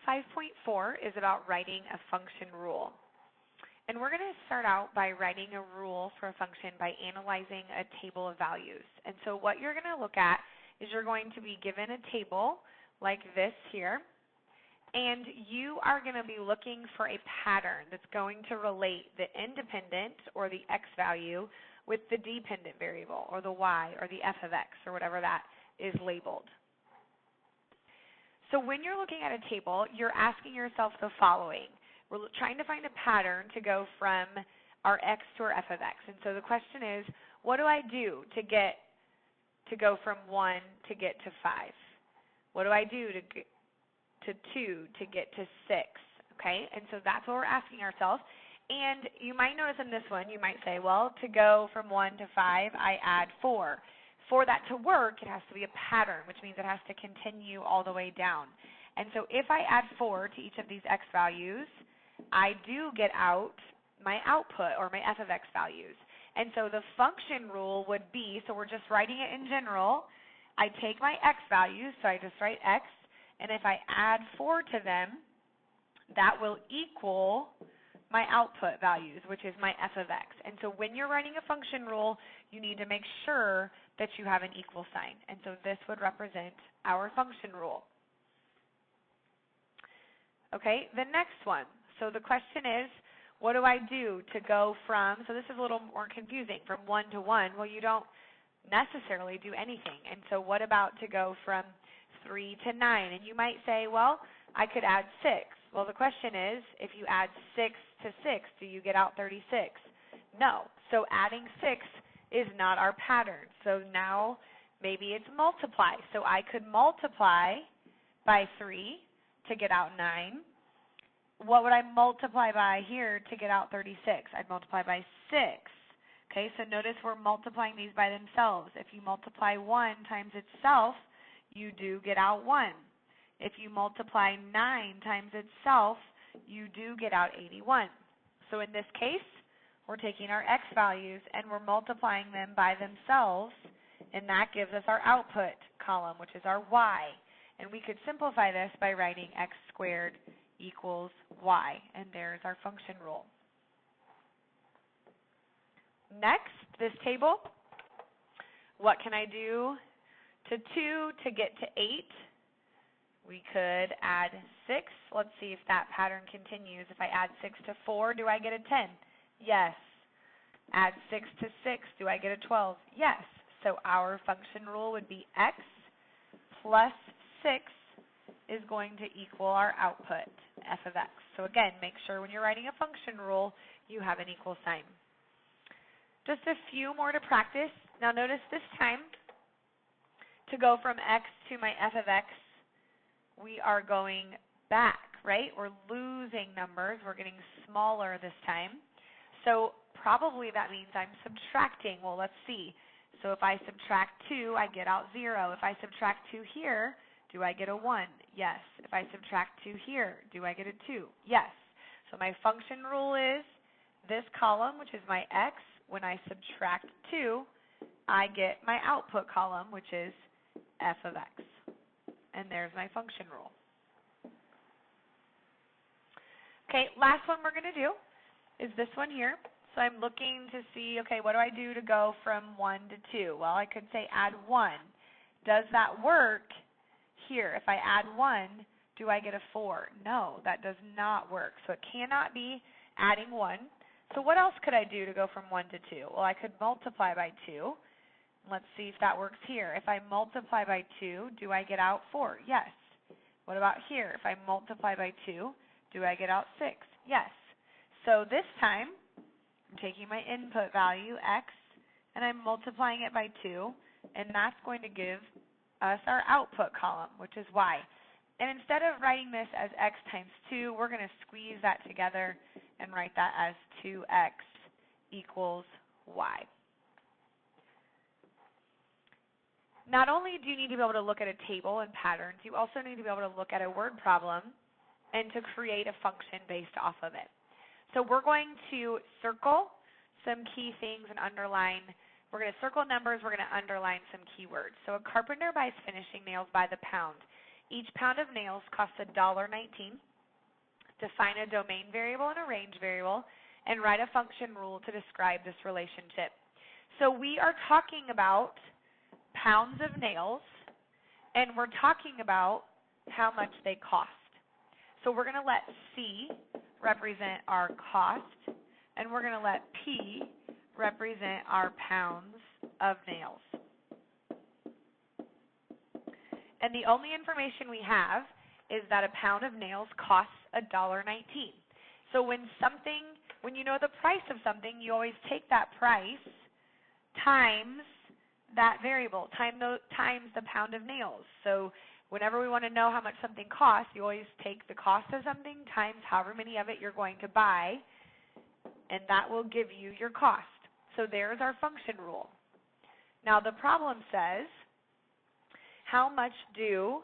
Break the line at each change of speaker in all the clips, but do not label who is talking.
5.4 is about writing a function rule. And we're going to start out by writing a rule for a function by analyzing a table of values. And so what you're going to look at is you're going to be given a table like this here, and you are going to be looking for a pattern that's going to relate the independent or the x value with the dependent variable or the y or the f of x or whatever that is labeled. So when you're looking at a table, you're asking yourself the following. We're trying to find a pattern to go from our x to our f of x. And so the question is, what do I do to go from 1 to get to 5? What do I do to get to 2 to get to 6? Okay, and so that's what we're asking ourselves. And you might notice in this one, you might say, well, to go from 1 to 5, I add 4. For that to work, it has to be a pattern, which means it has to continue all the way down. And so if I add 4 to each of these x values, I do get out my output or my f of x values. And so the function rule would be, so we're just writing it in general, I take my x values, so I just write x, and if I add 4 to them, that will equal my output values, which is my f of x. And so when you're writing a function rule, you need to make sure that you have an equal sign. And so this would represent our function rule. Okay, the next one. So the question is, what do I do to go from, so this is a little more confusing, from 1 to 1? Well, you don't necessarily do anything. And so what about to go from 3 to 9? And you might say, well, I could add 6. Well, the question is, if you add 6 to 6, do you get out 36? No. So adding 6 is not our pattern. So now maybe it's multiply. So I could multiply by 3 to get out 9. What would I multiply by here to get out 36? I'd multiply by 6. Okay, so notice we're multiplying these by themselves. If you multiply 1 times itself, you do get out 1. If you multiply 9 times itself, you do get out 81. So in this case, we're taking our x values and we're multiplying them by themselves, and that gives us our output column, which is our y. And we could simplify this by writing x squared equals y, and there's our function rule. Next, this table, what can I do to 2 to get to 8? We could add 6. Let's see if that pattern continues. If I add 6 to 4, do I get a 10? Yes. Add 6 to 6, do I get a 12? Yes. So our function rule would be x plus 6 is going to equal our output, f of x. So again, make sure when you're writing a function rule, you have an equal sign. Just a few more to practice. Now notice this time, to go from x to my f of x, we are going back, right? We're losing numbers. We're getting smaller this time. So probably that means I'm subtracting. Well, let's see. So if I subtract 2, I get out 0. If I subtract 2 here, do I get a 1? Yes. If I subtract 2 here, do I get a 2? Yes. So my function rule is this column, which is my x. When I subtract 2, I get my output column, which is f of x. And there's my function rule. Okay, last one we're going to do is this one here. So I'm looking to see, okay, what do I do to go from 1 to 2? Well, I could say add 1. Does that work here? If I add 1, do I get a 4? No, that does not work. So it cannot be adding 1. So what else could I do to go from 1 to 2? Well, I could multiply by 2. Let's see if that works here. If I multiply by 2, do I get out 4? Yes. What about here? If I multiply by 2, do I get out 6? Yes. So this time, I'm taking my input value, x, and I'm multiplying it by 2, and that's going to give us our output column, which is y. And instead of writing this as x times 2, we're going to squeeze that together and write that as 2x equals y. Not only do you need to be able to look at a table and patterns, you also need to be able to look at a word problem and to create a function based off of it. So we're going to circle some key things and underline. We're going to circle numbers. We're going to underline some keywords. So a carpenter buys finishing nails by the pound. Each pound of nails costs $1.19. Define a domain variable and a range variable, and write a function rule to describe this relationship. So we are talking about pounds of nails, and we're talking about how much they cost. So we're going to let C represent our cost, and we're going to let P represent our pounds of nails. And the only information we have is that a pound of nails costs $1.19. So when you know the price of something, you always take that price times that variable, times the pound of nails. So whenever we want to know how much something costs, you always take the cost of something times however many of it you're going to buy, and that will give you your cost. So there's our function rule. Now the problem says, how much do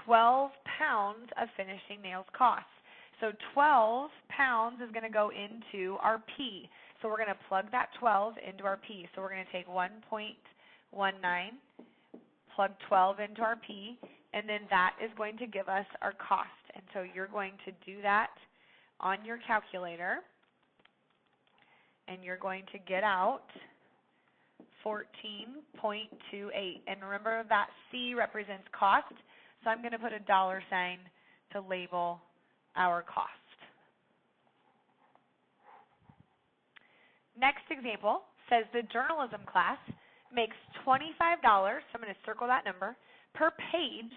12 pounds of finishing nails cost? So 12 pounds is going to go into our P. So we're going to plug that 12 into our P. So we're going to take 1.19, plug 12 into our P, and then that is going to give us our cost. And so you're going to do that on your calculator, and you're going to get out 14.28. And remember that C represents cost, so I'm going to put a $sign to label our cost. Next example says the journalism class makes $25, so I'm going to circle that number, per page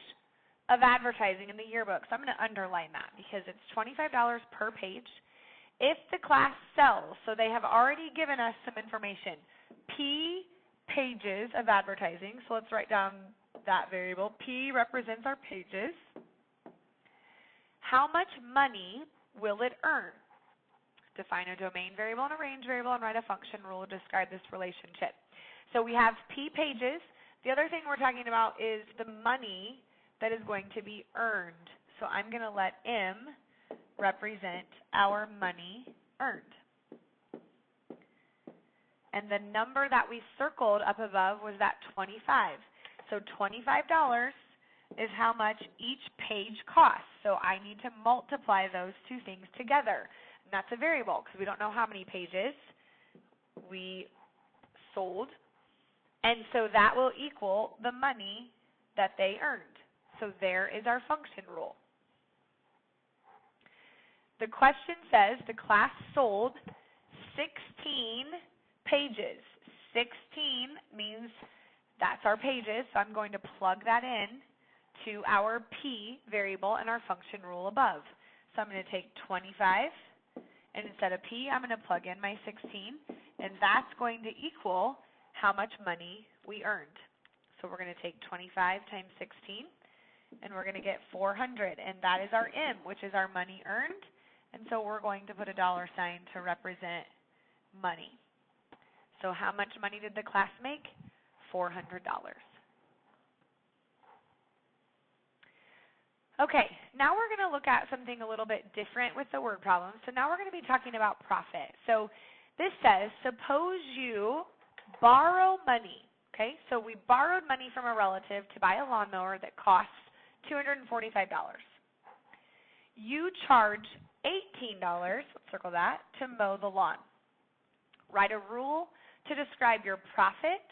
of advertising in the yearbook. So I'm going to underline that because it's $25 per page. If the class sells, so they have already given us some information, P pages of advertising, so let's write down that variable. P represents our pages. How much money will it earn? Define a domain variable and a range variable and write a function rule to describe this relationship. So we have P pages. The other thing we're talking about is the money that is going to be earned. So I'm going to let M represent our money earned. And the number that we circled up above was that 25. So $25 is how much each page costs. So I need to multiply those two things together. And that's a variable because we don't know how many pages we sold. And so that will equal the money that they earned. So there is our function rule. The question says the class sold 16 pages. 16 means that's our pages, so I'm going to plug that in to our P variable and our function rule above. So I'm going to take 25, and instead of P, I'm going to plug in my 16, and that's going to equal how much money we earned. So we're going to take 25 times 16, and we're going to get 400, and that is our M, which is our money earned, and so we're going to put a $sign to represent money. So how much money did the class make? $400. Okay, now we're going to look at something a little bit different with the word problem. So now we're going to be talking about profit. So this says, suppose you borrow money. Okay, so we borrowed money from a relative to buy a lawnmower that costs $245. You charge $18, let's circle that, to mow the lawn. Write a rule to describe your profit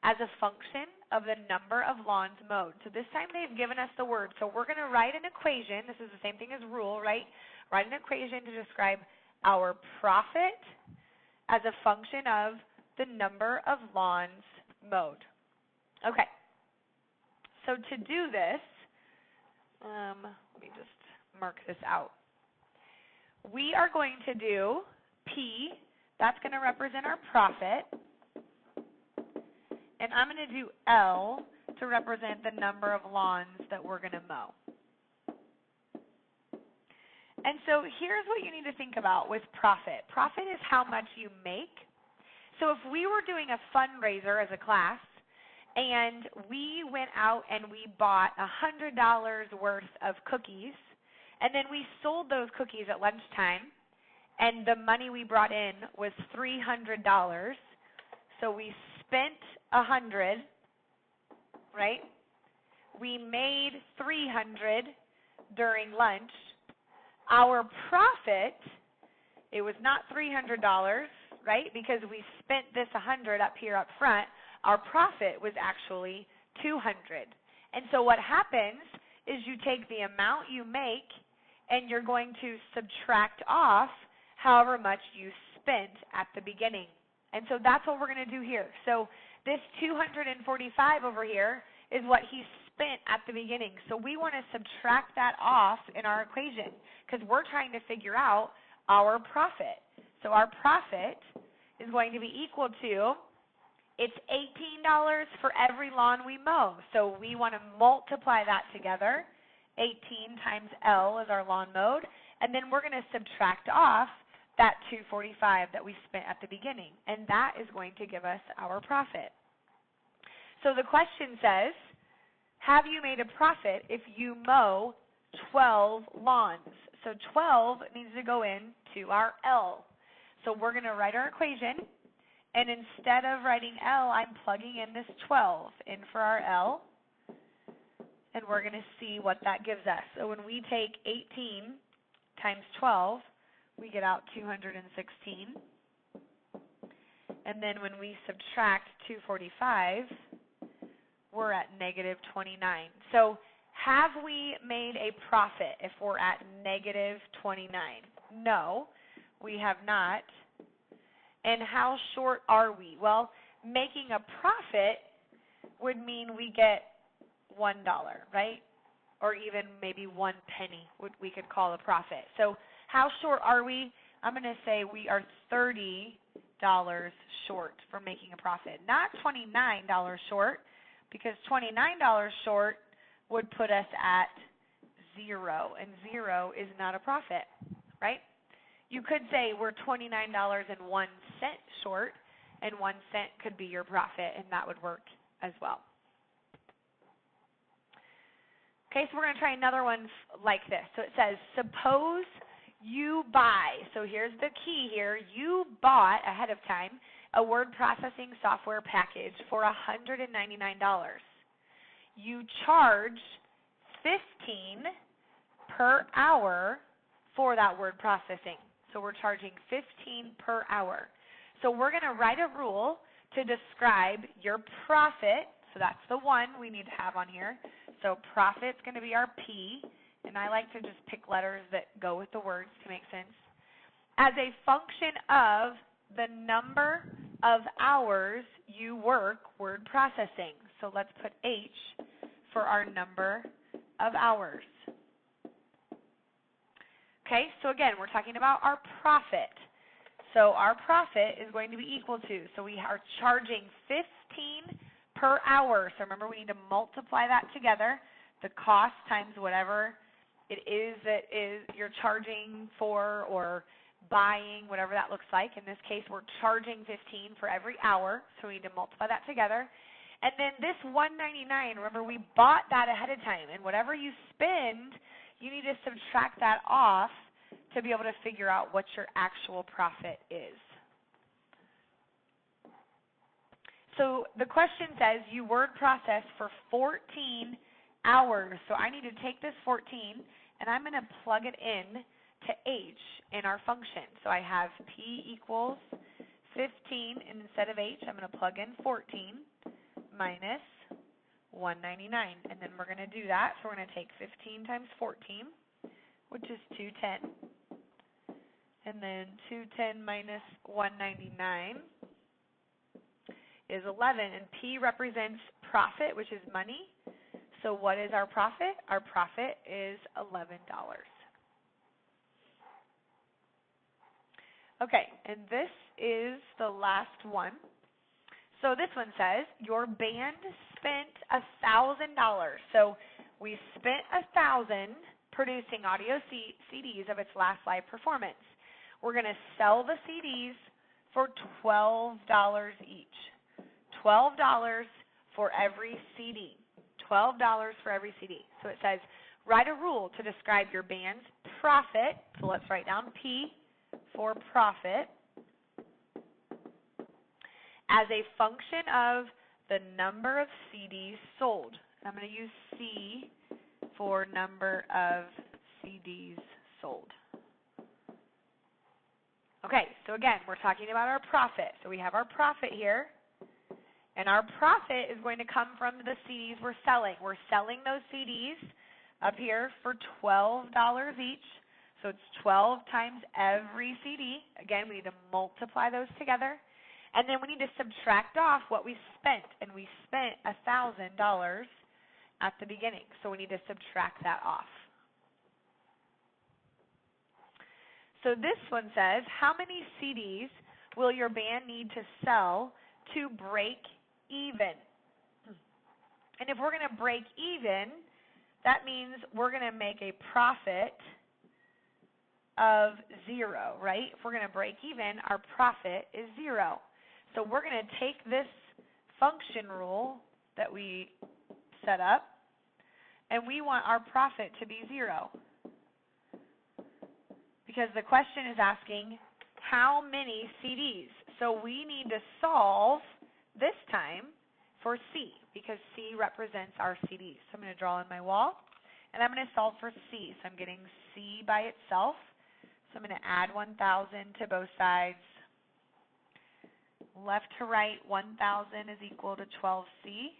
as a function of the number of lawns mowed. So this time they've given us the word. So we're going to write an equation. This is the same thing as rule, right? Write an equation to describe our profit as a function of the number of lawns mowed. Okay. So to do this, let me just mark this out. We are going to do P. That's going to represent our profit. And I'm going to do L to represent the number of lawns that we're going to mow. And so here's what you need to think about with profit. Profit is how much you make. So if we were doing a fundraiser as a class, and we went out and we bought $100 worth of cookies, and then we sold those cookies at lunchtime, and the money we brought in was $300, so we spent $100, right? we made $300 during lunch. Our profit, it was not $300, right? Because we spent this $100 up here up front. Our profit was actually $200. And so what happens is you take the amount you make and you're going to subtract off however much you spent at the beginning. And so that's what we're going to do here. So this 245 over here is what he spent at the beginning. So we want to subtract that off in our equation because we're trying to figure out our profit. So our profit is going to be equal to, it's $18 for every lawn we mow. So we want to multiply that together. 18 times L is our lawn mowed. And then we're going to subtract off that 245 that we spent at the beginning. And that is going to give us our profit. So the question says, have you made a profit if you mow 12 lawns? So 12 needs to go into our L. So we're going to write our equation. And instead of writing L, I'm plugging in this 12 in for our L. And we're going to see what that gives us. So when we take 18 times 12, we get out 216. And then when we subtract 245, we're at negative 29. So have we made a profit if we're at negative 29? No, we have not. And how short are we? Well, making a profit would mean we get $1, right? Or even maybe 1 penny we could call a profit. So how short are we? I'm going to say we are $30 short for making a profit. Not $29 short, because $29 short would put us at 0, and 0 is not a profit, right? You could say we're $29.01 short, and 1 cent could be your profit, and that would work as well. Okay, so we're going to try another one like this. So it says, suppose you buy, so here's the key here, you bought ahead of time a word processing software package for $199. You charge $15 per hour for that word processing. So we're charging $15 per hour. So we're going to write a rule to describe your profit. So that's the one we need to have on here. So profit's going to be our P, and I like to just pick letters that go with the words to make sense, as a function of the number of hours you work word processing. So let's put H for our number of hours. Okay, so again, we're talking about our profit. So our profit is going to be equal to, so we are charging $15 per hour. So remember, we need to multiply that together, the cost times whatever it is that you're charging for or buying, whatever that looks like. In this case, we're charging $15 for every hour, so we need to multiply that together. And then this $199, remember, we bought that ahead of time, and whatever you spend, you need to subtract that off to be able to figure out what your actual profit is. So the question says you word process for 14 hours. So I need to take this 14 and I'm going to plug it in to H in our function. So I have P equals 15, and instead of H, I'm going to plug in 14 minus 199. And then we're going to do that. So we're going to take 15 times 14, which is 210. And then 210 minus 199 is 11, and P represents profit, which is money. So what is our profit? Our profit is $11. Okay, and this is the last one. So this one says, your band spent $1,000. So we spent $1,000 producing audio CDs of its last live performance. We're going to sell the CDs for $12 each. $12 for every CD. $12 for every CD. So it says, write a rule to describe your band's profit. So let's write down P for profit as a function of the number of CDs sold. I'm going to use C for number of CDs sold. Okay, so again, we're talking about our profit. So we have our profit here, and our profit is going to come from the CDs we're selling. We're selling those CDs up here for $12 each. So it's 12 times every CD. Again, we need to multiply those together. And then we need to subtract off what we spent, and we spent $1,000 at the beginning. So we need to subtract that off. So this one says, how many CDs will your band need to sell to break even? And if we're going to break even, that means we're going to make a profit of 0, right? If we're going to break even, our profit is 0. So we're going to take this function rule that we set up, and we want our profit to be 0. Because the question is asking how many CDs. So we need to solve this time for C, because C represents our CDs. So I'm going to draw on my wall, and I'm going to solve for C. So I'm getting C by itself. So I'm going to add 1,000 to both sides. Left to right, 1,000 is equal to 12C.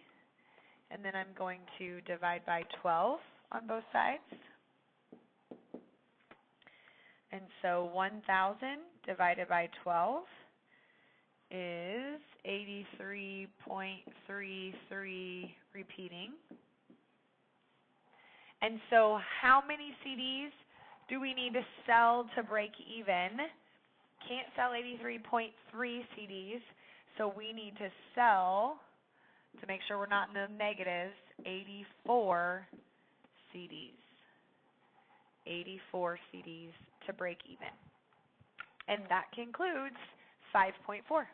And then I'm going to divide by 12 on both sides. And so 1,000 divided by 12 is 83.33 repeating. And so how many CDs do we need to sell to break even? Can't sell 83.3 CDs, so we need to sell, to make sure we're not in the negatives, 84 CDs. 84 CDs to break even. And that concludes 5.4.